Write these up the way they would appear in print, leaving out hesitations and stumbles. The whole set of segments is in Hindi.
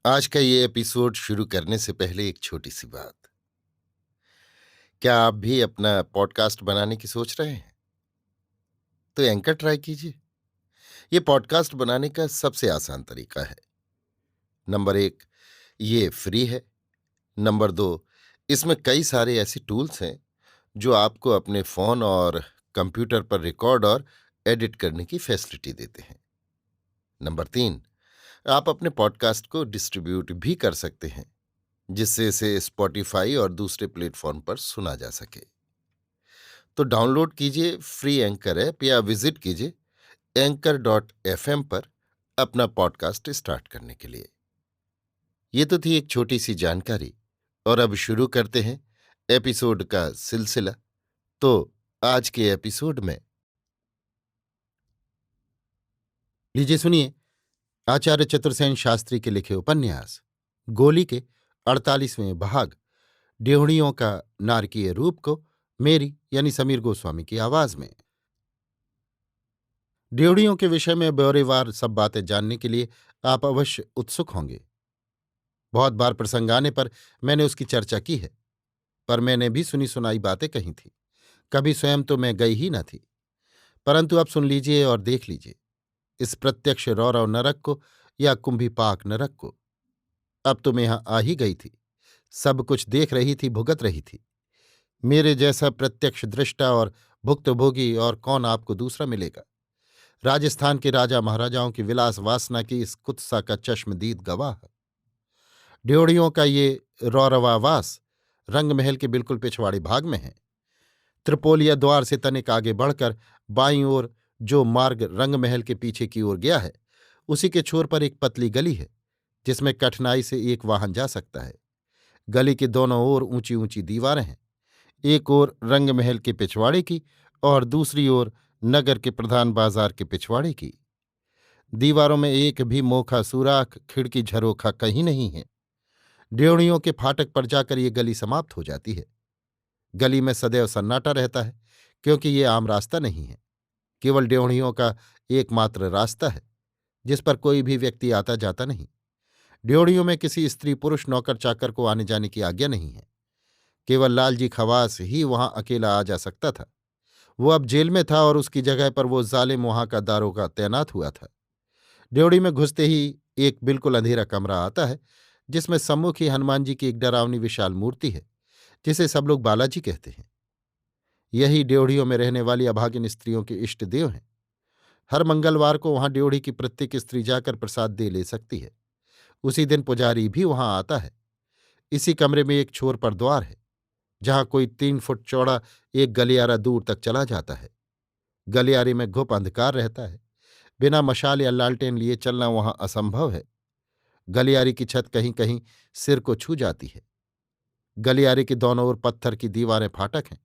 आज का ये एपिसोड शुरू करने से पहले एक छोटी सी बात। क्या आप भी अपना पॉडकास्ट बनाने की सोच रहे हैं? तो एंकर ट्राई कीजिए। ये पॉडकास्ट बनाने का सबसे आसान तरीका है। नंबर एक, ये फ्री है। नंबर दो, इसमें कई सारे ऐसे टूल्स हैं जो आपको अपने फोन और कंप्यूटर पर रिकॉर्ड और एडिट करने की फैसिलिटी देते हैं। नंबर तीन, आप अपने पॉडकास्ट को डिस्ट्रीब्यूट भी कर सकते हैं, जिससे इसे स्पॉटिफाई और दूसरे प्लेटफॉर्म पर सुना जा सके। तो डाउनलोड कीजिए फ्री एंकर ऐप या विजिट कीजिए anchor.fm पर अपना पॉडकास्ट स्टार्ट करने के लिए। ये तो थी एक छोटी सी जानकारी, और अब शुरू करते हैं एपिसोड का सिलसिला। तो आज के एपिसोड में लीजिए सुनिए। आचार्य चतुर्सेन शास्त्री के लिखे उपन्यास गोली के 48वें भाग डेवढ़ियों का नारकीय रूप को मेरी यानी समीर गोस्वामी की आवाज में। डेवढ़ियों के विषय में ब्यौरेवार सब बातें जानने के लिए आप अवश्य उत्सुक होंगे। बहुत बार प्रसंग आने पर मैंने उसकी चर्चा की है, पर मैंने भी सुनी सुनाई बातें कही थी। कभी स्वयं तो मैं गई ही न थी। परंतु अब सुन लीजिए और देख लीजिए इस प्रत्यक्ष रौरव नरक को या कुंभीपाक नरक को। अब तो मैं यहां आ ही गई थी, सब कुछ देख रही थी, भुगत रही थी। मेरे जैसा प्रत्यक्ष दृष्टा और भुक्तभोगी और कौन आपको दूसरा मिलेगा। राजस्थान के राजा महाराजाओं की विलास वासना की इस कुत्सा का चश्मदीद गवाह। ड्योढ़ियों का ये रौरवावास रंगमहल के बिल्कुल पिछवाड़े भाग में है। त्रिपोलिया द्वार से तनिक आगे बढ़कर बाईं ओर जो मार्ग रंगमहल के पीछे की ओर गया है, उसी के छोर पर एक पतली गली है, जिसमें कठिनाई से एक वाहन जा सकता है। गली के दोनों ओर ऊंची ऊंची दीवारें हैं, एक ओर रंगमहल के पिछवाड़े की और दूसरी ओर नगर के प्रधान बाजार के पिछवाड़े की। दीवारों में एक भी मोखा सुराख खिड़की झरोखा कहीं नहीं है। ड्योढ़ियों के फाटक पर जाकर ये गली समाप्त हो जाती है। गली में सदैव सन्नाटा रहता है, क्योंकि ये आम रास्ता नहीं है, केवल ड्योढ़ियों का एकमात्र रास्ता है, जिस पर कोई भी व्यक्ति आता जाता नहीं। ड्योढ़ियों में किसी स्त्री पुरुष नौकर चाकर को आने जाने की आज्ञा नहीं है। केवल लालजी खवास ही वहां अकेला आ जा सकता था। वो अब जेल में था और उसकी जगह पर वो जालिम वहां का दारोगा तैनात हुआ था। ड्योढ़ी में घुसते ही एक बिल्कुल अंधेरा कमरा आता है, जिसमें सम्मुख ही हनुमान जी की एक डरावनी विशाल मूर्ति है, जिसे सब लोग बालाजी कहते हैं। यही ड्योढ़ियों में रहने वाली अभागिन स्त्रियों के इष्ट देव हैं। हर मंगलवार को वहां ड्योढ़ी की प्रत्येक स्त्री जाकर प्रसाद दे ले सकती है। उसी दिन पुजारी भी वहां आता है। इसी कमरे में एक छोर पर द्वार है, जहां कोई 3 फुट चौड़ा एक गलियारा दूर तक चला जाता है। गलियारे में घुप अंधकार रहता है। बिना मशाल या लालटेन लिए चलना वहां असंभव है। गलियारे की छत कहीं कहीं सिर को छू जाती है। गलियारे के दोनों ओर पत्थर की दीवारें फाटक हैं,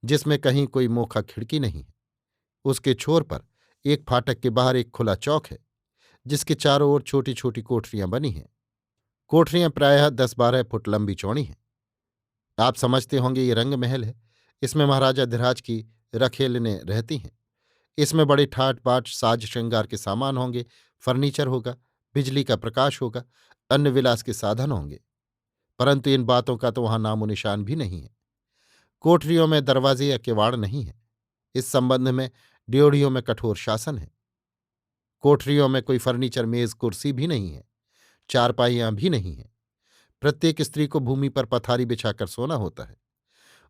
जिसमें कहीं कोई मोखा खिड़की नहीं है। उसके छोर पर एक फाटक के बाहर एक खुला चौक है, जिसके चारों ओर छोटी छोटी कोठरियां बनी हैं। कोठरियां प्रायः 10-12 फुट लंबी चौड़ी हैं। आप समझते होंगे ये रंग महल है। इसमें महाराजा धीराज की रखेलने रहती हैं। इसमें बड़े ठाट बाट साज श्रृंगार के सामान होंगे, फर्नीचर होगा, बिजली का प्रकाश होगा, अन्य विलास के साधन होंगे। परंतु इन बातों का तो वहां नामो निशान भी नहीं है। कोठरियों में दरवाजे या किवाड़ नहीं है। इस संबंध में ड्योढ़ियों में कठोर शासन है। कोठरियों में कोई फर्नीचर, मेज कुर्सी भी नहीं है, चारपाइयां भी नहीं है। प्रत्येक स्त्री को भूमि पर पथारी बिछाकर सोना होता है।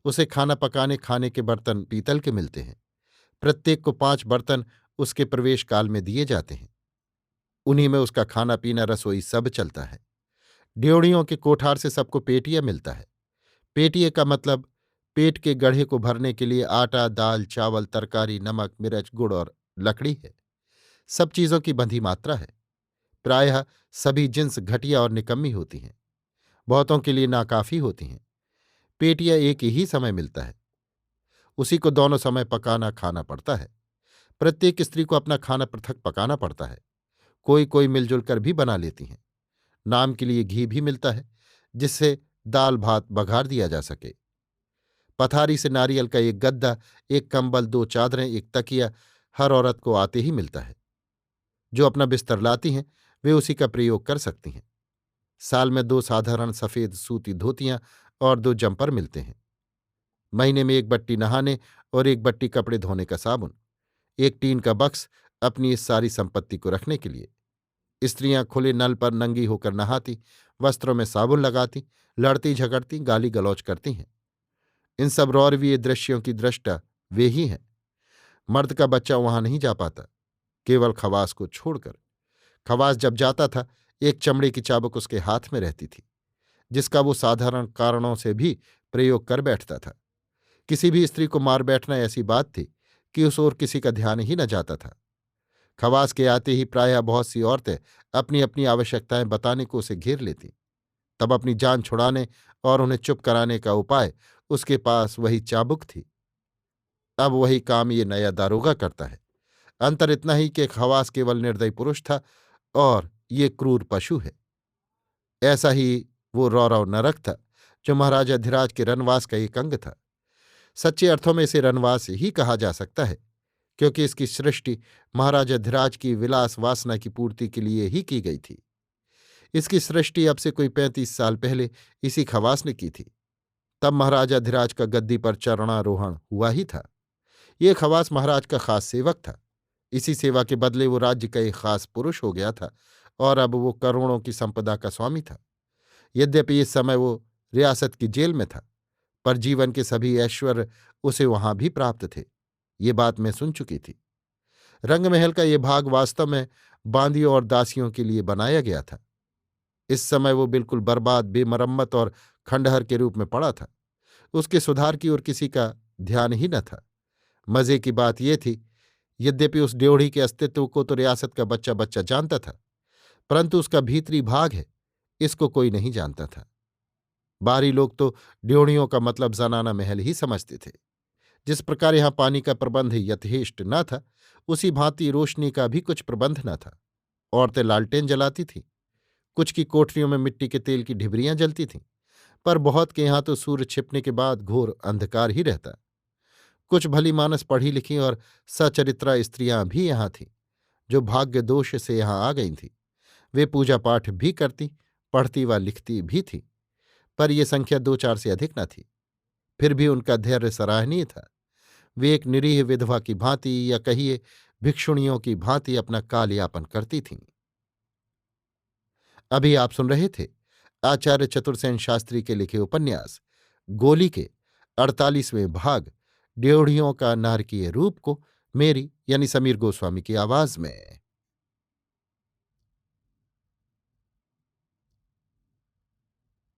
उसे खाना पकाने खाने के बर्तन पीतल के मिलते हैं। प्रत्येक को 5 बर्तन उसके प्रवेश काल में दिए जाते हैं। उन्हीं में उसका खाना पीना रसोई सब चलता है। ड्योढ़ियों के कोठार से सबको पेटिया मिलता है। पेटिये का मतलब पेट के गढ़े को भरने के लिए आटा, दाल, चावल, तरकारी, नमक, मिर्च, गुड़ और लकड़ी है। सब चीजों की बंधी मात्रा है। प्रायः सभी जिन्स घटिया और निकम्मी होती हैं। बहुतों के लिए नाकाफी होती हैं। पेटियां एक ही समय मिलता है, उसी को दोनों समय पकाना खाना पड़ता है। प्रत्येक स्त्री को अपना खाना पृथक पकाना पड़ता है। कोई कोई मिलजुल कर भी बना लेती हैं। नाम के लिए घी भी मिलता है, जिससे दाल भात बघार दिया जा सके। पथारी से नारियल का एक गद्दा, एक कंबल, 2 चादरें, एक तकिया हर औरत को आते ही मिलता है। जो अपना बिस्तर लाती हैं वे उसी का प्रयोग कर सकती हैं। साल में 2 साधारण सफ़ेद सूती धोतियां और 2 जंपर मिलते हैं। महीने में 1 बट्टी नहाने और 1 बट्टी कपड़े धोने का साबुन, 1 टीन का बक्स अपनी इस सारी संपत्ति को रखने के लिए। स्त्रियां खुले नल पर नंगी होकर नहाती, वस्त्रों में साबुन लगाती, लड़ती झगड़ती, गाली गलौज करती हैं। इन सब रौरवीय दृश्यों की दृष्टा वे ही हैं। मर्द का बच्चा वहां नहीं जा पाता, केवल खवास को छोड़कर। खवास जब जाता था, एक चमड़े की चाबुक उसके हाथ में रहती थी, जिसका वो साधारण कारणों से भी प्रयोग कर बैठता था। किसी भी स्त्री को मार बैठना ऐसी बात थी कि उस ओर किसी का ध्यान ही न जाता था। खवास के आते ही प्रायः बहुत सी औरतें अपनी अपनी आवश्यकताएं बताने को उसे घेर लेती। तब अपनी जान छुड़ाने और उन्हें चुप कराने का उपाय उसके पास वही चाबुक थी। अब वही काम ये नया दारोगा करता है। अंतर इतना ही कि खवास केवल निर्दयी पुरुष था और ये क्रूर पशु है। ऐसा ही वो रौरव नरक था, जो महाराजा धिराज के रनवास का एक अंग था। सच्चे अर्थों में इसे रनवास ही कहा जा सकता है, क्योंकि इसकी सृष्टि महाराजा धिराज की विलास वासना की पूर्ति के लिए ही की गई थी। इसकी सृष्टि अब से कोई 35 साल पहले इसी खवास ने की थी। तब महाराजा धिराज का गद्दी पर चरणारोहण हुआ ही था। ये खवास महाराज का खास सेवक था। इसी सेवा के बदले वो राज्य का एक खास पुरुष हो गया था और अब वो करोड़ों की संपदा का स्वामी था। यद्यपि इस समय वो रियासत की जेल में था, पर जीवन के सभी ऐश्वर्य उसे वहां भी प्राप्त थे। ये बात मैं सुन चुकी थी। रंगमहल का ये भाग वास्तव में बांदियों और दासियों के लिए बनाया गया था। इस समय वो बिल्कुल बर्बाद, बेमरम्मत और खंडहर के रूप में पड़ा था। उसके सुधार की ओर किसी का ध्यान ही न था। मजे की बात यह थी, यद्यपि उस ड्योढ़ी के अस्तित्व को तो रियासत का बच्चा बच्चा जानता था, परंतु उसका भीतरी भाग है, इसको कोई नहीं जानता था। बाहरी लोग तो ड्योढ़ियों का मतलब जनाना महल ही समझते थे। जिस प्रकार यहां पानी का प्रबंध यथेष्ट न था, उसी भांति रोशनी का भी कुछ प्रबंध न था। औरतें लालटेन जलाती थीं, कुछ की कोठरियों में मिट्टी के तेल की ढिबरियां जलती थीं, पर बहुत के यहां तो सूर्य छिपने के बाद घोर अंधकार ही रहता। कुछ भली मानस पढ़ी लिखी और सचरित्रा स्त्रियां भी यहाँ थीं, जो भाग्य दोष से यहाँ आ गई थीं। वे पूजा पाठ भी करती, पढ़ती व लिखती भी थीं, पर यह संख्या 2-4 से अधिक न थी। फिर भी उनका धैर्य सराहनीय था। वे एक निरीह विधवा की भांति, या कहिए भिक्षुणियों की भांति, अपना काल यापन करती थीं। अभी आप सुन रहे थे आचार्य चतुर्सेन शास्त्री के लिखे उपन्यास गोली के 48वें भाग ड्योढ़ियों का नारकीय रूप को मेरी यानी समीर गोस्वामी की आवाज में।